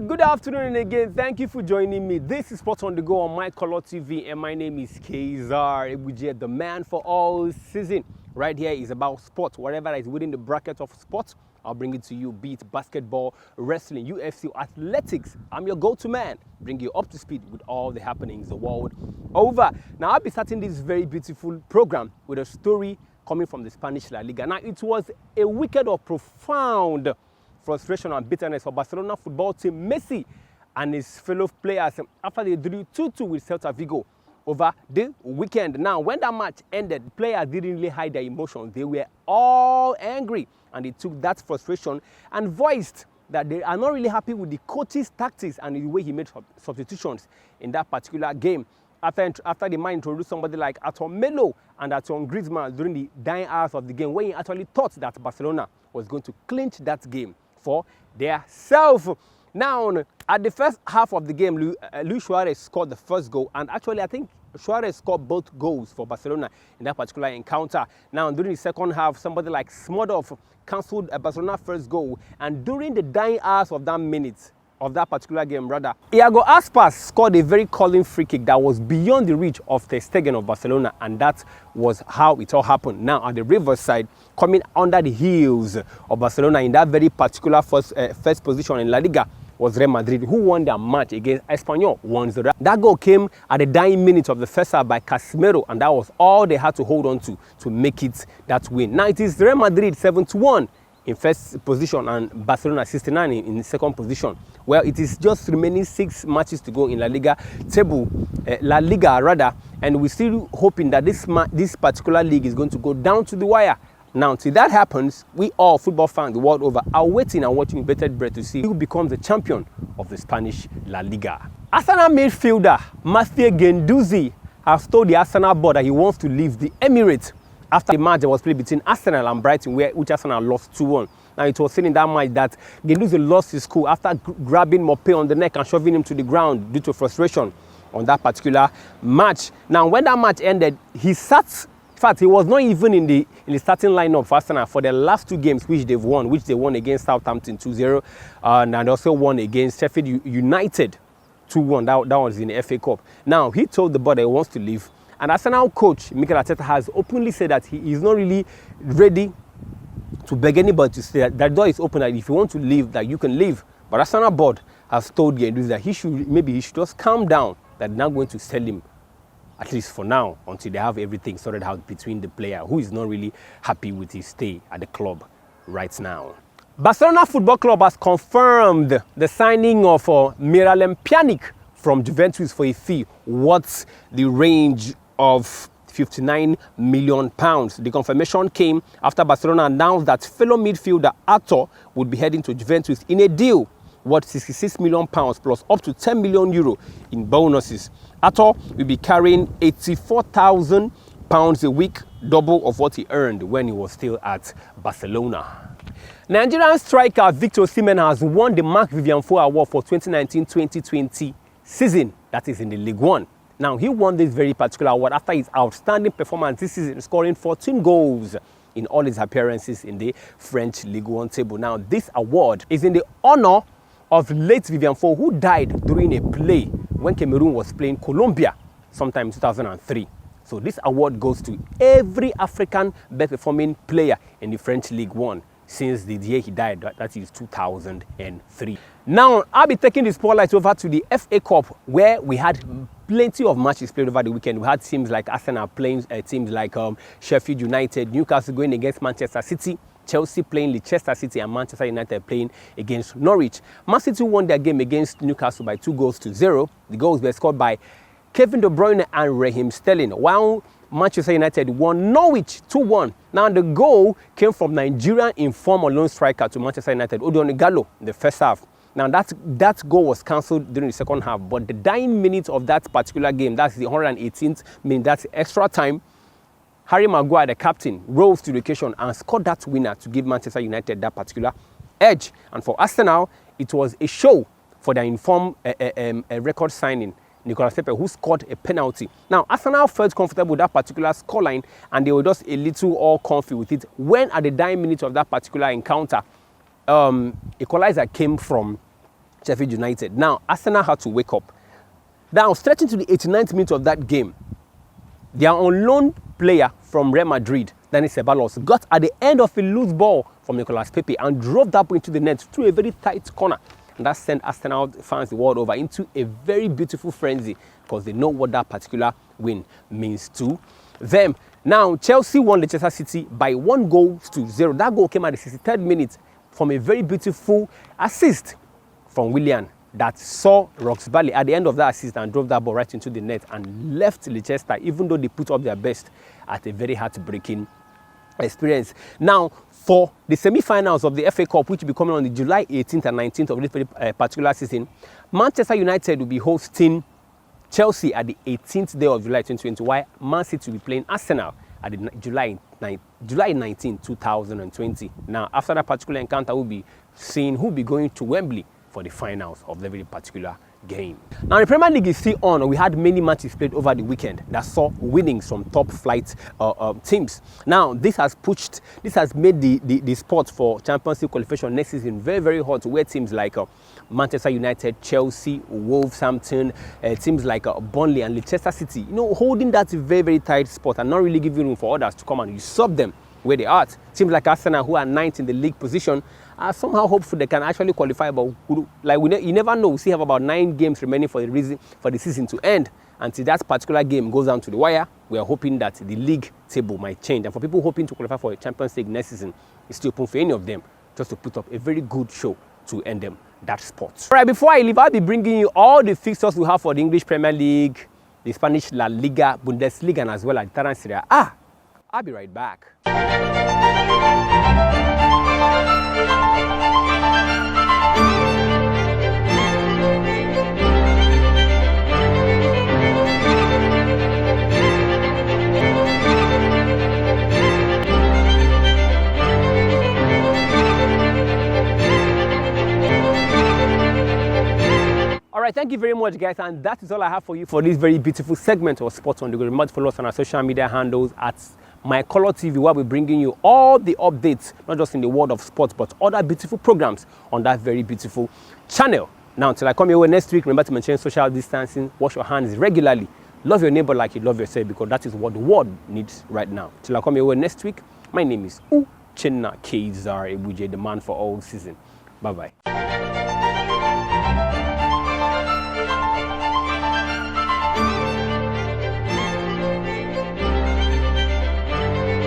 right, good afternoon and again, thank you for joining me. This is Sport on the Go on MyColorTV and my name is Kaiser, the man for all season. Right here is about sport, whatever is within the bracket of sport. I'll bring it to you, be it basketball, wrestling, UFC, athletics. I'm your go-to man, bring you up to speed with all the happenings the world over. Now, I'll be starting this very beautiful program with a story coming from the Spanish La Liga. Now, it was a weekend of profound frustration and bitterness for Barcelona football team Messi and his fellow players after they drew 2-2 with Celta Vigo over the weekend. Now, when that match ended, players didn't really hide their emotions. They were all angry, and they took that frustration and voiced that they are not really happy with the coach's tactics and the way he made substitutions in that particular game. After the man introduced somebody like Atom Melo and Atom Griezmann during the dying hours of the game, when he actually thought that Barcelona was going to clinch that game for their self. Now, at the first half of the game, Luis Suarez scored the first goal, and actually I think Suarez scored both goals for Barcelona in that particular encounter. Now, during the second half, somebody like Smodov cancelled a Barcelona first goal, and during the dying hours of that particular game, Iago Aspas scored a very calling free kick that was beyond the reach of Ter Stegen of Barcelona, and that was how it all happened. Now, at the reverse side, coming under the heels of Barcelona in that very particular first position in La Liga was Real Madrid, who won their match against Espanyol 1-0. That goal came at the dying minutes of the first half by Casemiro, and that was all they had to hold on to make it that win. Now, it is Real Madrid 7-1 in first position and Barcelona 69 in the second position. Well, it is just remaining 6 matches to go in La Liga and we're still hoping that this particular league is going to go down to the wire. Now, till that happens, we all football fans the world over are waiting and watching with bated breath to see who becomes the champion of the Spanish La Liga. Arsenal midfielder Mathieu Guendouzi has told the Arsenal board that he wants to leave the Emirates after the match that was played between Arsenal and Brighton, which Arsenal lost 2-1. Now, it was seen in that match that Guendouzi lost his cool after grabbing Mopé on the neck and shoving him to the ground due to frustration on that particular match. Now, when that match ended, he sat. In fact, he was not even in the starting lineup for Arsenal for the last 2 games which they won against Southampton 2-0 and also won against Sheffield United 2-1. That was in the FA Cup. Now, he told the board that he wants to leave. And Arsenal coach Mikel Arteta has openly said that he is not really ready to beg anybody to say that door is open, that if you want to leave, that you can leave. But Arsenal board has told Guendouzi that he should just calm down, that they're not going to sell him, at least for now, until they have everything sorted out between the player, who is not really happy with his stay at the club right now. Barcelona Football Club has confirmed the signing of Miralem Pjanic from Juventus for a fee worth the range of £59 million. The confirmation came after Barcelona announced that fellow midfielder Arthur would be heading to Juventus in a deal worth £66 million plus up to €10 million in bonuses. Arthur will be carrying £84,000 a week, double of what he earned when he was still at Barcelona. Nigerian striker Victor Osimhen has won the Marc Vivian Foe Award for 2019-2020 season, that is in the League One. Now, he won this very particular award after his outstanding performance this season, scoring 14 goals in all his appearances in the French League One table. Now, this award is in the honor of late Vivian Foe, who died during a play when Cameroon was playing Colombia sometime in 2003. So this award goes to every African best performing player in the French League One since the year he died, that is 2003. Now, I'll be taking the spotlight over to the FA Cup, where we had plenty of matches played over the weekend. We had teams like Arsenal playing teams like Sheffield United, Newcastle going against Manchester City, Chelsea playing Leicester City, and Manchester United playing against Norwich. Man City won their game against Newcastle by 2-0. The goals were scored by Kevin De Bruyne and Raheem Sterling, while Manchester United won Norwich 2-1. Now, the goal came from Nigerian informal lone striker to Manchester United, Odion Gallo, in the first half. Now, that goal was cancelled during the second half, but the dying minutes of that particular game, that's the 118th minute, that's extra time, Harry Maguire, the captain, rose to the occasion and scored that winner to give Manchester United that particular edge. And for Arsenal, it was a show for their informed record signing, Nicolas Pepe, who scored a penalty. Now, Arsenal felt comfortable with that particular scoreline, and they were just a little all comfy with it when at the dying minutes of that particular encounter, equalizer came from Sheffield United. Now, Arsenal had to wake up. Now, stretching to the 89th minute of that game, their on loan player from Real Madrid, Dani Ceballos, got at the end of a loose ball from Nicolas Pepe and drove that ball into the net through a very tight corner. And that sent Arsenal fans the world over into a very beautiful frenzy because they know what that particular win means to them. Now, Chelsea won Leicester City by 1-0. That goal came at the 63rd minute from a very beautiful assist from Willian that saw Roxburgh at the end of that assist and drove that ball right into the net and left Leicester, even though they put up their best, at a very heartbreaking experience. Now, for the semi-finals of the FA Cup, which will be coming on the July 18th and 19th of this very particular season, Manchester United will be hosting Chelsea at the 18th day of July 2020, while Man City will be playing Arsenal at the July 19, 2020. Now, after that particular encounter, we'll be seeing who will be going to Wembley for the finals of the very particular game. Now, the Premier League is still on. We had many matches played over the weekend that saw winnings from top flight teams. Now, this has made the sport for Champions League qualification next season very, very hot, where teams like Manchester United, Chelsea, Wolverhampton, teams like Burnley and Leicester City, holding that very, very tight spot and not really giving room for others to come and usurp them where they are. Teams like Arsenal, who are 9th in the league position, are somehow hopeful they can actually qualify, but you never know. We still have about 9 games remaining for the season to end. Until that particular game goes down to the wire, we are hoping that the league table might change. And for people hoping to qualify for a Champions League next season, it's still open for any of them just to put up a very good show to end them that spot. All right, before I leave, I'll be bringing you all the fixtures we have for the English Premier League, the Spanish La Liga, Bundesliga, and as well as the Italian Serie A. I'll be right back. Alright, thank you very much, guys, and that is all I have for you for this very beautiful segment of Sports on the Go. Remember to follow us on our social media handles at MyColorTV, where we're bringing you all the updates, not just in the world of sports, but other beautiful programs on that very beautiful channel. Now, until I come your way next week, remember to maintain social distancing, wash your hands regularly, love your neighbor like you love yourself, because that is what the world needs right now. Till I come your way next week, my name is Kaiser, the man for all season. Bye-bye.